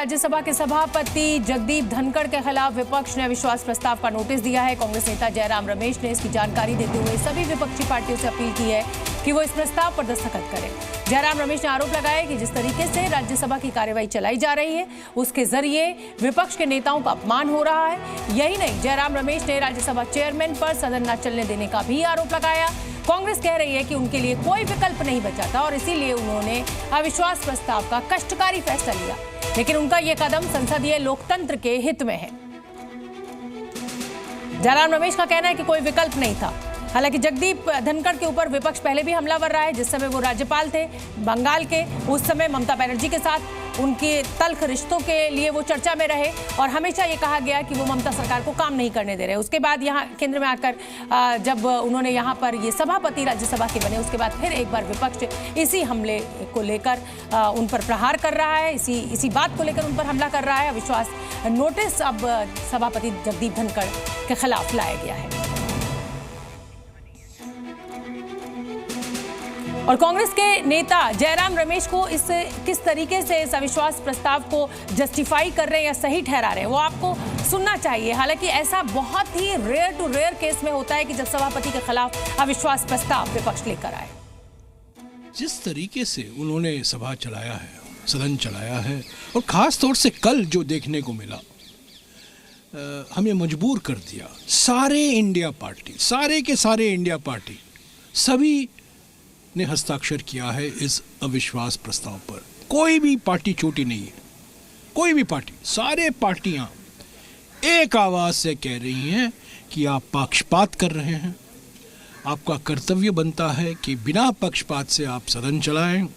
राज्यसभा के सभापति जगदीप धनखड़ के खिलाफ विपक्ष ने अविश्वास प्रस्ताव का नोटिस दिया है। कांग्रेस नेता जयराम रमेश ने इसकी जानकारी देते हुए सभी विपक्षी पार्टियों से अपील की है कि वो इस प्रस्ताव पर दस्तखत करें। जयराम रमेश ने आरोप लगाया कि जिस तरीके से राज्यसभा की कार्यवाही चलाई जा रही है उसके जरिए विपक्ष के नेताओं का अपमान हो रहा है। यही नहीं, जयराम रमेश ने राज्यसभा चेयरमैन पर सदन न चलने देने का भी आरोप लगाया। कांग्रेस कह रही है कि उनके लिए कोई विकल्प नहीं बचा था और इसीलिए उन्होंने अविश्वास प्रस्ताव का कष्टकारी फैसला लिया, लेकिन उनका यह कदम संसदीय लोकतंत्र के हित में है। जयराम रमेश का कहना है कि कोई विकल्प नहीं था। हालांकि जगदीप धनखड़ के ऊपर विपक्ष पहले भी हमलावर रहा है। जिस समय वो राज्यपाल थे बंगाल के, उस समय ममता बनर्जी के साथ उनके तल्ख रिश्तों के लिए वो चर्चा में रहे और हमेशा ये कहा गया कि वो ममता सरकार को काम नहीं करने दे रहे। उसके बाद यहाँ केंद्र में आकर जब उन्होंने यहाँ पर ये सभापति राज्यसभा के बने, उसके बाद फिर एक बार विपक्ष इसी हमले को लेकर उन पर प्रहार कर रहा है, इसी बात को लेकर उन पर हमला कर रहा है। अविश्वास नोटिस अब सभापति जगदीप धनखड़ के खिलाफ लाया गया है। और कांग्रेस के नेता जयराम रमेश को किस तरीके से इस अविश्वास प्रस्ताव को जस्टिफाई कर रहे हैं या सही ठहरा रहे हैं वो आपको सुनना चाहिए। हालांकि ऐसा बहुत ही रेयर टू रेयर केस में होता है कि जब सभापति के खिलाफ अविश्वास प्रस्ताव विपक्ष लेकर आए। जिस तरीके से उन्होंने सभा चलाया है, सदन चलाया है और खास तौर से कल जो देखने को मिला हमें मजबूर कर दिया। सारे इंडिया पार्टी सभी ने हस्ताक्षर किया है इस अविश्वास प्रस्ताव पर। कोई भी पार्टी छोटी नहीं है, कोई भी पार्टी, सारे पार्टियां एक आवाज से कह रही हैं कि आप पक्षपात कर रहे हैं। आपका कर्तव्य बनता है कि बिना पक्षपात से आप सदन चलाएं।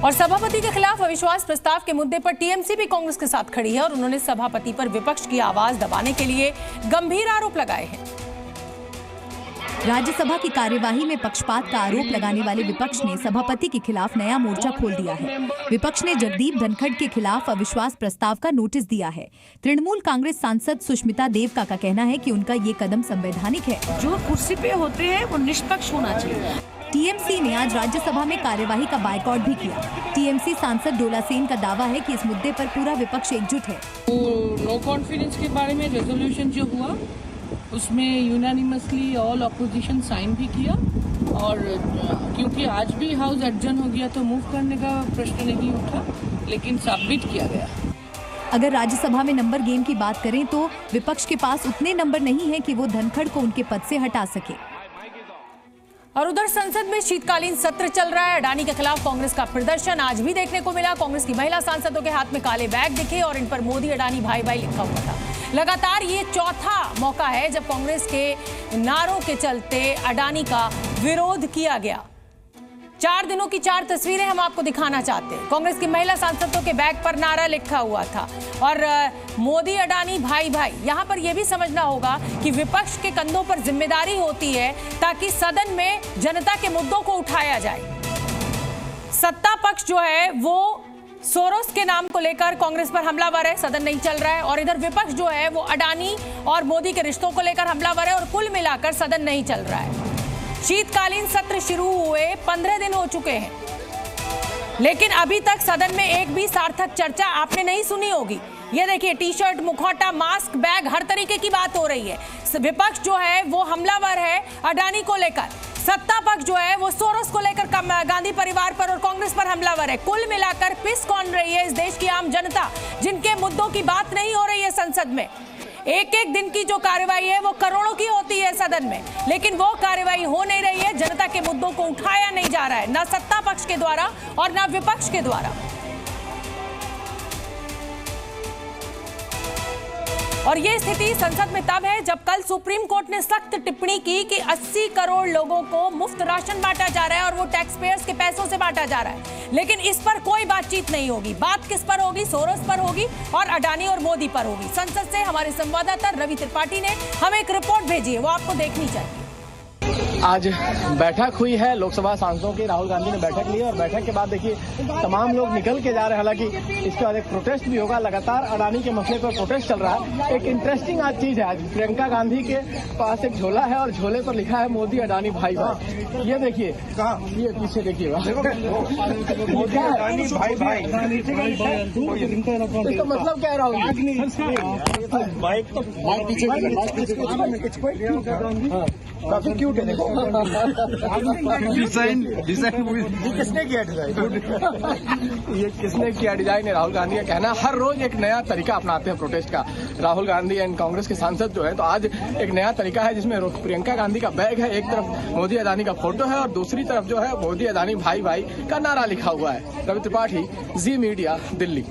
और सभापति के खिलाफ अविश्वास प्रस्ताव के मुद्दे पर टीएमसी भी कांग्रेस के साथ खड़ी है और उन्होंने सभापति पर विपक्ष की आवाज दबाने के लिए गंभीर आरोप लगाए हैं। राज्यसभा की कार्यवाही में पक्षपात का आरोप लगाने वाले विपक्ष ने सभापति के खिलाफ नया मोर्चा खोल दिया है। विपक्ष ने जगदीप धनखड़ के खिलाफ अविश्वास प्रस्ताव का नोटिस दिया है। तृणमूल कांग्रेस सांसद सुष्मिता देवका का कहना है कि उनका ये कदम संवैधानिक है। जो कुर्सी पे होते हैं वो निष्पक्ष होना चाहिए। टीएमसी ने आज राज्यसभा में कार्यवाही का बायकॉट भी किया। टीएमसी सांसद डोला सेन का दावा है कि इस मुद्दे पर पूरा विपक्ष एकजुट है। नो कॉन्फिडेंस के बारे में रेजोल्यूशन जो हुआ उसमें यूनानिमसली ऑल अपोजिशन साइन भी किया और क्योंकि आज भी हाउस एडजर्न हो गया तो मूव करने का प्रश्न नहीं उठा, लेकिन सबमिट किया गया। अगर राज्यसभा में नंबर गेम की बात करें तो विपक्ष के पास उतने नंबर नहीं है कि वो धनखड़ को उनके पद से हटा सके। और उधर संसद में शीतकालीन सत्र चल रहा है। अडानी के खिलाफ कांग्रेस का प्रदर्शन आज भी देखने को मिला। कांग्रेस की महिला सांसदों के हाथ में काले बैग दिखे और इन पर मोदी अडानी भाई भाई लिखा हुआ था। लगातार ये चौथा मौका है जब कांग्रेस के नारों के चलते अडानी का विरोध किया गया। 4 दिनों की 4 तस्वीरें हम आपको दिखाना चाहते हैं। कांग्रेस की महिला सांसदों के बैग पर नारा लिखा हुआ था और मोदी अडानी भाई भाई। यहां पर यह भी समझना होगा कि विपक्ष के कंधों पर जिम्मेदारी होती है ताकि सदन में जनता के मुद्दों को उठाया जाए। सत्ता पक्ष जो है वो सोरोस के नाम को लेकर कांग्रेस पर हमलावर है, सदन नहीं चल रहा है, और इधर विपक्ष जो है वो अडानी और मोदी के रिश्तों को लेकर हमलावर है और कुल मिलाकर सदन नहीं चल रहा है। शीतकालीन सत्र शुरू हुए 15 दिन हो चुके हैं, लेकिन अभी तक सदन में एक भी सार्थक चर्चा आपने नहीं सुनी होगी। ये देखिए, टी शर्ट, मुखौटा, मास्क, बैग, हर तरीके की बात हो रही है। विपक्ष जो है वो हमलावर है अडानी को लेकर, सत्ता पक्ष जो है वो सोरोस को लेकर गांधी परिवार पर और कांग्रेस पर हमलावर है। कुल मिलाकर पिस कौन रही है इस देश की आम जनता, जिनके मुद्दों की बात नहीं हो रही है संसद में। एक एक दिन की जो कार्यवाही है वो करोड़ों की होती है सदन में, लेकिन वो कार्यवाही हो नहीं रही है। जनता के मुद्दों को उठाया नहीं जा रहा है, ना सत्ता पक्ष के द्वारा और ना विपक्ष के द्वारा। और ये स्थिति संसद में तब है जब कल सुप्रीम कोर्ट ने सख्त टिप्पणी की कि 80 करोड़ लोगों को मुफ्त राशन बांटा जा रहा है और वो टैक्स पेयर्स के पैसों से बांटा जा रहा है, लेकिन इस पर कोई बातचीत नहीं होगी। बात किस पर होगी? सोरोस पर होगी और अडानी और मोदी पर होगी। संसद से हमारे संवाददाता रवि त्रिपाठी ने हमें एक रिपोर्ट भेजी है, वो आपको देखनी चाहिए। आज बैठक हुई है लोकसभा सांसदों की। राहुल गांधी ने बैठक ली और बैठक के बाद देखिए तमाम लोग निकल के जा रहे हैं। हालांकि इसके बाद एक प्रोटेस्ट भी होगा। लगातार अडानी के मसले पर प्रोटेस्ट चल रहा है। एक इंटरेस्टिंग आज चीज है, आज प्रियंका गांधी के पास एक झोला है और झोले पर लिखा है मोदी अडानी भाई भाई। ये देखिए, ये पीछे देखिएगा, अडानी भाई भाई। इसका मतलब क्या है राहुल? काफी क्यूट है, देखो डिजाइन किसने किया डिजाइन? ये किसने किया डिजाइन है राहुल गांधी का कहना। हर रोज एक नया तरीका अपनाते हैं प्रोटेस्ट का राहुल गांधी एंड कांग्रेस के सांसद जो है। तो आज एक नया तरीका है जिसमें प्रियंका गांधी का बैग है, एक तरफ मोदी अडानी का फोटो है और दूसरी तरफ जो है मोदी अडानी भाई भाई का नारा लिखा हुआ है। रवि त्रिपाठी, जी मीडिया, दिल्ली।